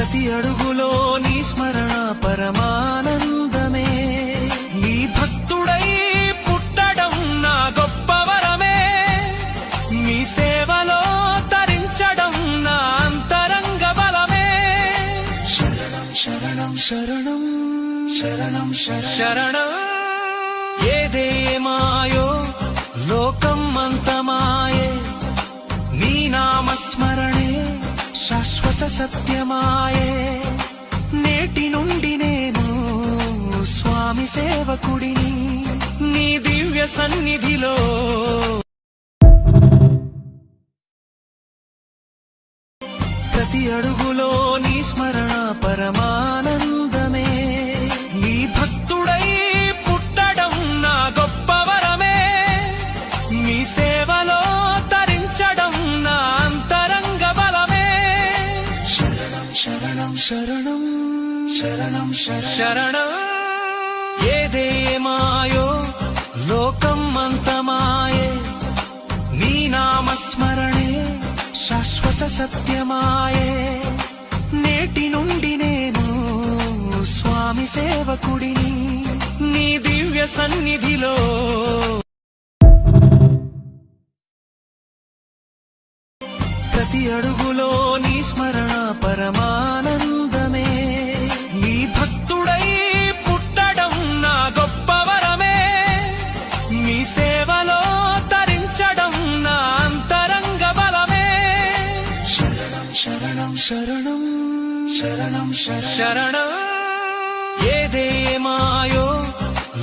ప్రతి అడుగులో నీ స్మరణ పరమానందమే, నీ భక్తుడై పుట్టడం నా గొప్ప వరమే, నీ సేవలో తరించడం నా అంతరంగ బలమే. శరణం శరణం శరణం శరణం శరణం. ఏదే మాయో లోకం అంతమాయే, నీ నామస్మరణే శాశ్వత సత్యమాయే. నేటి నుండి నేను స్వామి సేవకుడిని, నీ దివ్య సన్నిధిలో ప్రతి అడుగులో నీ స్మరణ పరమానందమే, నీ భక్తుడై పుట్టడం నా గొప్ప వరమే, నీ సేవలో తరించడం నా అంతరంగ బలమే. శరణం శరణం శరణం శరణం శరణం. ఏదే మాయో లోకం అంతమాయే, నీ నామస్మరణే శాశ్వత సత్యమాయే. నేటి నుండి నేను స్వామి సేవకుడిని, నీ దివ్య సన్నిధిలో ప్రతి అడుగులో నీ స్మరణ పరమానందమే, నీ భక్తుడై పుట్టడం నా గొప్ప వరమే, నీ సేవలో తరించడం నా అంతరంగ బలమే. శరణం శరణం శరణం శరణం శరణం. ఏదే మాయో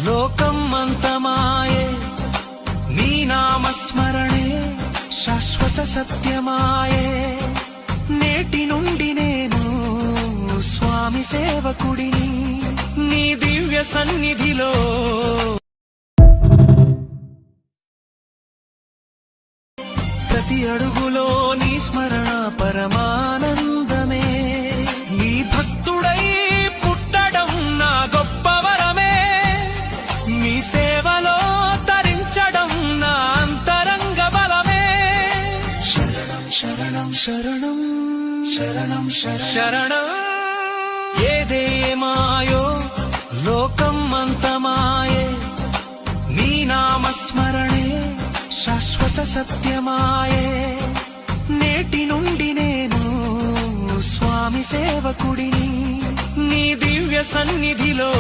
లోకం అంతమాయే, నీ నామస్మరణే శాశ్వత సత్యమాయే. నేటి నుండి నేను స్వామి సేవకుడిని, నీ దివ్య సన్నిధిలో ప్రతి అడుగులో నీ స్మరణ పరమానందమే, నీ భక్తుడై పుట్టడం నా గొప్ప వరమే, నీ సేవలో తరించడం నా అంతరంగ బలమే. శరణం శరణం శరణం శరణం శరణం. ఏదే మాయో లోకం అంతమాయే, నీ నామస్మరణే శాశ్వత సత్యమాయే. నేటి నుండి నేను స్వామి సేవకుడిని, నీ దివ్య సన్నిధిలో ప్రతి అడుగులో నీ స్మరణ పరమానందమే, నీ భక్తుడై పుట్టడం నా గొప్ప వరమే, నీ సేవలో తరించడం నా అంతరంగ బలమే. శరణం శరణం శరణం శరణం శరణం. ఏదే మాయో లోకం అంతమాయే, నీ నామస్మరణే శాశ్వత సత్యమాయే. నేటి నుండి నేను స్వామి సేవకుడిని, నీ దివ్య సన్నిధిలో